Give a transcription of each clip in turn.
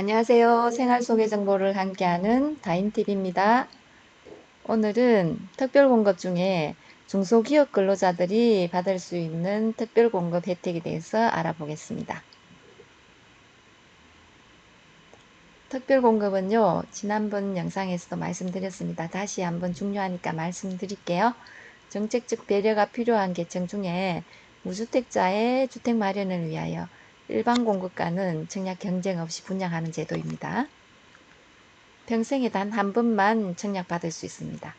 안녕하세요. 생활 속의 정보를 함께하는 다인TV입니다. 오늘은 특별공급 중에 중소기업 근로자들이 받을 수 있는 특별공급 혜택에 대해서 알아보겠습니다. 특별공급은요, 지난번 영상에서도 말씀드렸습니다. 다시 한번 중요하니까 말씀드릴게요. 정책적 배려가 필요한 계층 중에 무주택자의 주택 마련을 위하여 일반 공급과는 청약 경쟁 없이 분양하는 제도입니다. 평생에 단 한 번만 청약받을 수 있습니다.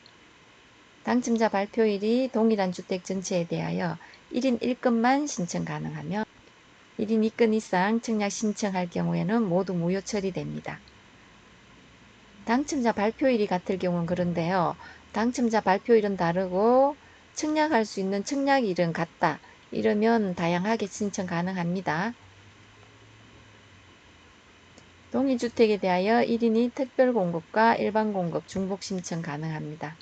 당첨자 발표일이 동일한 주택 전체에 대하여 1인 1건만 신청 가능하며 1인 2건 이상 청약 신청할 경우에는 모두 무효 처리됩니다. 당첨자 발표일이 같을 경우는 그런데요. 당첨자 발표일은 다르고 청약할 수 있는 청약일은 같다. 이러면 다양하게 신청 가능합니다. 동일주택에 대하여 1인이 특별공급과 일반공급 중복 신청 가능합니다.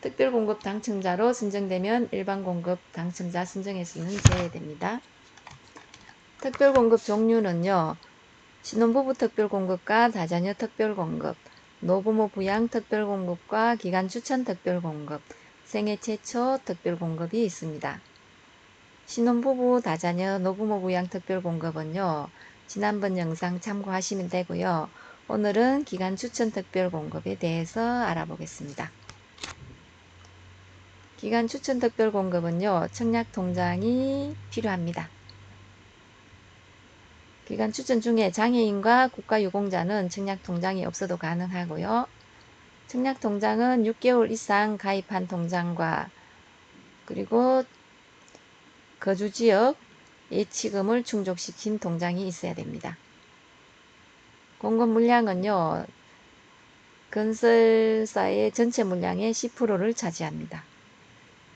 특별공급 당첨자로 선정되면 일반공급 당첨자 선정에서는 제외됩니다. 특별공급 종류는요. 신혼부부 특별공급과 다자녀 특별공급, 노부모 부양 특별공급과 기간 추천 특별공급, 생애 최초 특별공급이 있습니다. 신혼부부 다자녀 노부모 부양 특별공급은요. 지난번 영상 참고하시면 되고요. 오늘은 기간 추천 특별공급에 대해서 알아보겠습니다. 기간 추천 특별 공급은요. 청약 통장이 필요합니다. 기간 추천 중에 장애인과 국가유공자는 청약 통장이 없어도 가능하고요. 청약 통장은 6개월 이상 가입한 통장과 그리고 거주지역 예치금을 충족시킨 통장이 있어야 됩니다. 공급 물량은요. 건설사의 전체 물량의 10%를 차지합니다.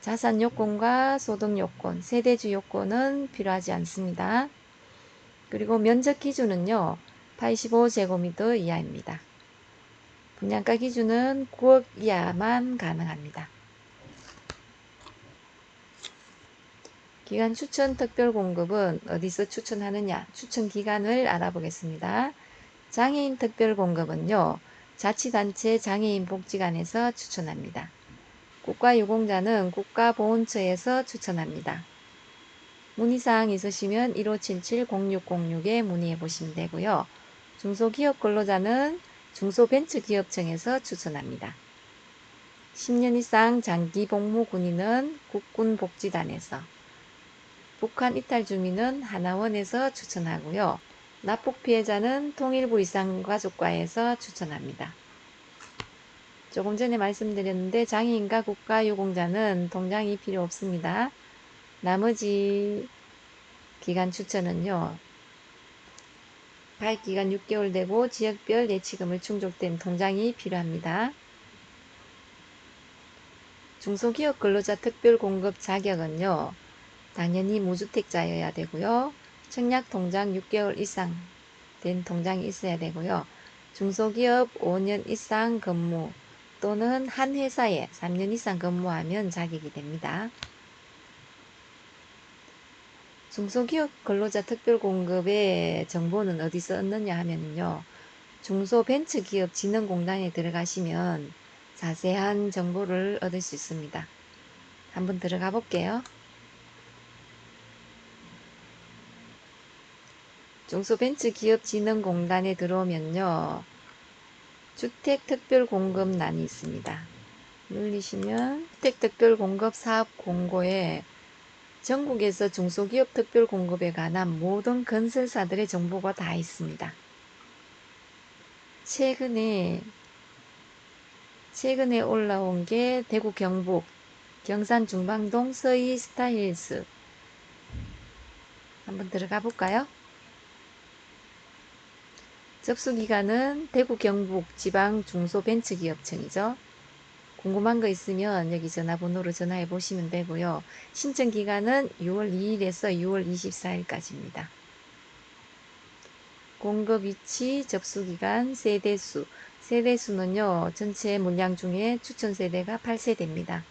자산 요건과 소득 요건, 세대주 요건은 필요하지 않습니다. 그리고 면적 기준은요. 85제곱미터 이하입니다. 분양가 기준은 9억 이하만 가능합니다. 기간 추천 특별공급은 어디서 추천하느냐? 추천 기간을 알아보겠습니다. 장애인 특별공급은요. 자치단체 장애인복지관에서 추천합니다. 국가유공자는 국가보훈처에서 추천합니다. 문의사항 있으시면 1577-0606에 문의해 보시면 되고요. 중소기업 근로자는 중소벤처기업청에서 추천합니다. 10년 이상 장기복무 군인은 국군복지단에서, 북한 이탈 주민은 하나원에서 추천하고요. 납북 피해자는 통일부 이산가족과에서 추천합니다. 조금 전에 말씀드렸는데 장애인과 국가유공자는 통장이 필요 없습니다. 나머지 기간 추천은요. 가입기간 6개월 되고 지역별 예치금을 충족된 통장이 필요합니다. 중소기업 근로자 특별공급 자격은요. 당연히 무주택자여야 되고요. 청약통장 6개월 이상 된 통장이 있어야 되고요. 중소기업 5년 이상 근무 또는 한 회사에 3년 이상 근무하면 자격이 됩니다. 중소기업 근로자 특별공급의 정보는 어디서 얻느냐 하면요. 중소벤처기업진흥공단에 들어가시면 자세한 정보를 얻을 수 있습니다. 한번 들어가 볼게요. 중소벤처기업진흥공단에 들어오면요. 주택특별공급란이 있습니다. 누르시면 주택특별공급 사업 공고에 전국에서 중소기업 특별공급에 관한 모든 건설사들의 정보가 다 있습니다. 최근에 올라온 게 대구 경북 경산 중방동 서희 스타힐스 한번 들어가 볼까요? 접수기관은 대구 경북 지방 중소벤처기업청이죠. 궁금한 거 있으면 여기 전화번호로 전화해 보시면 되고요. 신청기간은 6월 2일에서 6월 24일까지입니다. 공급위치, 접수기간, 세대수. 세대수는요. 전체 물량 중에 추천세대가 8세대입니다.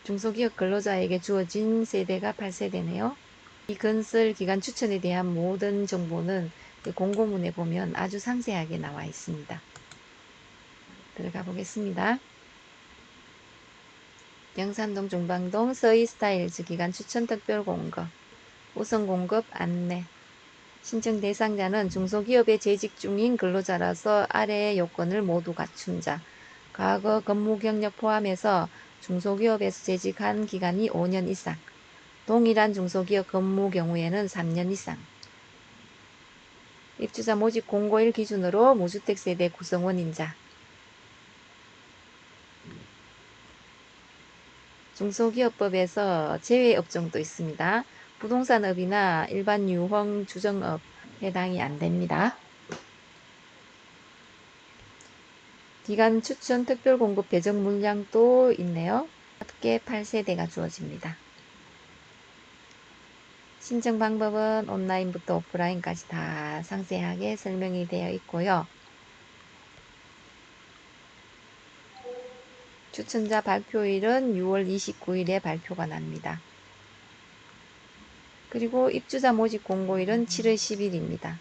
중소기업 근로자에게 주어진 세대가 8세대네요. 이 건설 기간 추천에 대한 모든 정보는 그 공고문에 보면 아주 상세하게 나와 있습니다. 들어가 보겠습니다. 영산동 중방동 서이스타일즈 기간 추천 특별 공급, 우선 공급 안내. 신청 대상자는 중소기업에 재직 중인 근로자라서 아래의 요건을 모두 갖춘 자, 과거 근무 경력 포함해서 중소기업에서 재직한 기간이 5년 이상, 동일한 중소기업 근무 경우에는 3년 이상, 입주자 모집 공고일 기준으로 무주택 세대 구성원인 자, 중소기업법에서 제외업종도 있습니다. 부동산업이나 일반 유흥 주정업 해당이 안 됩니다. 기간 추천 특별 공급 배정 물량도 있네요. 합계 8세대가 주어집니다. 신청 방법은 온라인부터 오프라인까지 다 상세하게 설명이 되어 있고요. 추천자 발표일은 6월 29일에 발표가 납니다. 그리고 입주자 모집 공고일은 7월 10일입니다.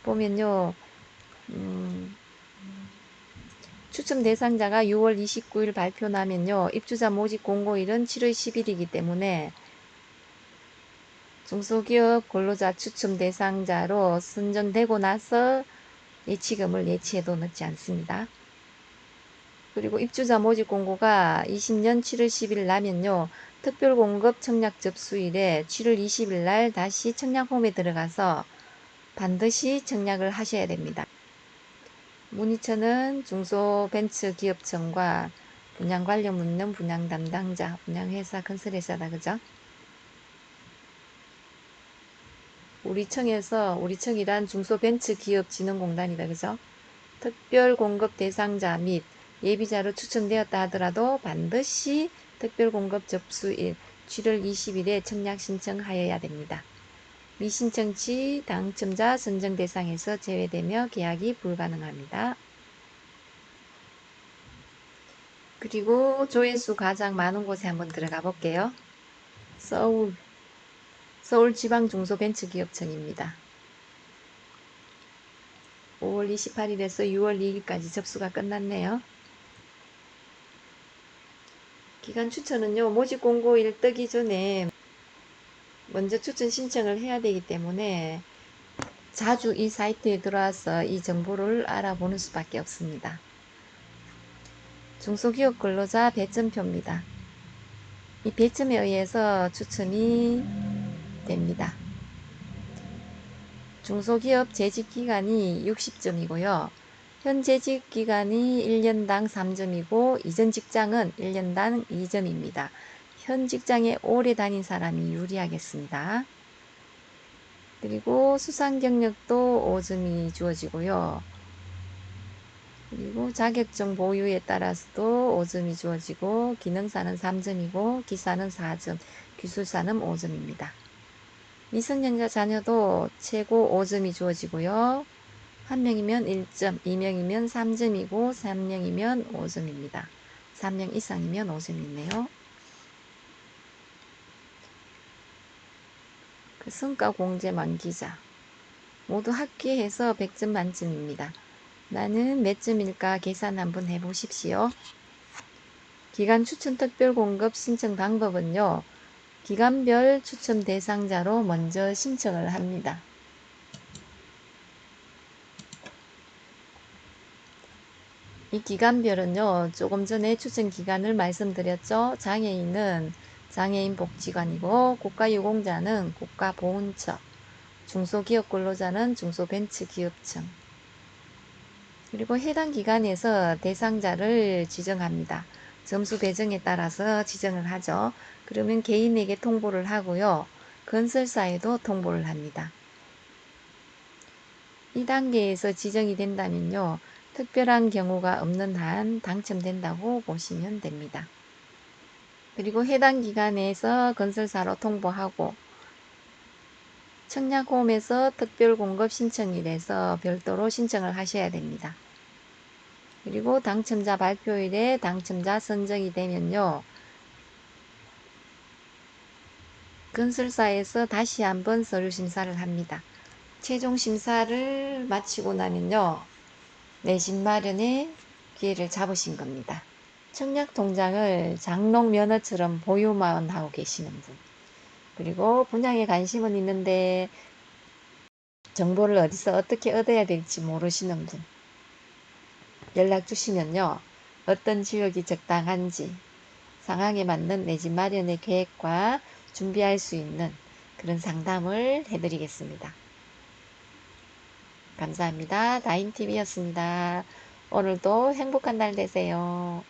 보면요. 추첨 대상자가 6월 29일 발표 나면요. 입주자 모집 공고일은 7월 10일이기 때문에 중소기업 근로자 추첨 대상자로 선정되고 나서 예치금을 예치해도 늦지 않습니다. 그리고 입주자 모집 공고가 20년 7월 10일 나면요. 특별공급 청약 접수일에 7월 20일 날 다시 청약홈에 들어가서 반드시 청약을 하셔야 됩니다. 문의처는 중소벤처기업청과 분양관련 묻는 분양 담당자, 분양회사, 건설회사다, 그죠? 우리 청이란 중소벤처기업진흥공단이다, 그죠? 특별공급 대상자 및 예비자로 추천되었다 하더라도 반드시 특별공급 접수일 7월 20일에 청약 신청하여야 됩니다. 미신청 시 당첨자 선정 대상에서 제외되며 계약이 불가능합니다. 그리고 조회수 가장 많은 곳에 한번 들어가 볼게요. 서울지방중소벤처기업청입니다. 5월 28일에서 6월 2일까지 접수가 끝났네요. 기간 추천은요, 모집 공고일 뜨기 전에 먼저 추천 신청을 해야 되기 때문에 자주 이 사이트에 들어와서 이 정보를 알아보는 수밖에 없습니다. 중소기업 근로자 배점표입니다. 이 배점에 의해서 추첨이 됩니다. 중소기업 재직기간이 60점이고요. 현 재직기간이 1년당 3점이고 이전 직장은 1년당 2점입니다. 현 직장에 오래 다닌 사람이 유리하겠습니다. 그리고 수상 경력도 5점이 주어지고요. 그리고 자격증 보유에 따라서도 5점이 주어지고 기능사는 3점이고 기사는 4점, 기술사는 5점입니다. 미성년자 자녀도 최고 5점이 주어지고요. 1명이면 1점, 2명이면 3점이고 3명이면 5점입니다. 3명 이상이면 5점이 있네요. 그 성과 공제 만기자 모두 합계해서 100점 만점입니다. 나는 몇 점일까 계산 한번 해보십시오. 기간 추천 특별 공급 신청 방법은요. 기간별 추첨 대상자로 먼저 신청을 합니다. 이 기간별은요. 조금 전에 추천 기간을 말씀드렸죠. 장애인은 장애인복지관이고 국가유공자는 국가보훈처, 중소기업 근로자는 중소벤처기업청, 그리고 해당 기관에서 대상자를 지정합니다. 점수 배정에 따라서 지정을 하죠. 그러면 개인에게 통보를 하고요. 건설사에도 통보를 합니다. 이 단계에서 지정이 된다면요. 특별한 경우가 없는 한 당첨된다고 보시면 됩니다. 그리고 해당 기관에서 건설사로 통보하고 청약홈에서 특별공급 신청일에서 별도로 신청을 하셔야 됩니다. 그리고 당첨자 발표일에 당첨자 선정이 되면요. 건설사에서 다시 한번 서류 심사를 합니다. 최종 심사를 마치고 나면요, 내 집 마련의 기회를 잡으신 겁니다. 청약통장을 장롱 면허처럼 보유만 하고 계시는 분, 그리고 분양에 관심은 있는데 정보를 어디서 어떻게 얻어야 될지 모르시는 분, 연락 주시면요, 어떤 지역이 적당한지 상황에 맞는 내 집 마련의 계획과 준비할 수 있는 그런 상담을 해드리겠습니다. 감사합니다. 다인TV였습니다. 오늘도 행복한 날 되세요.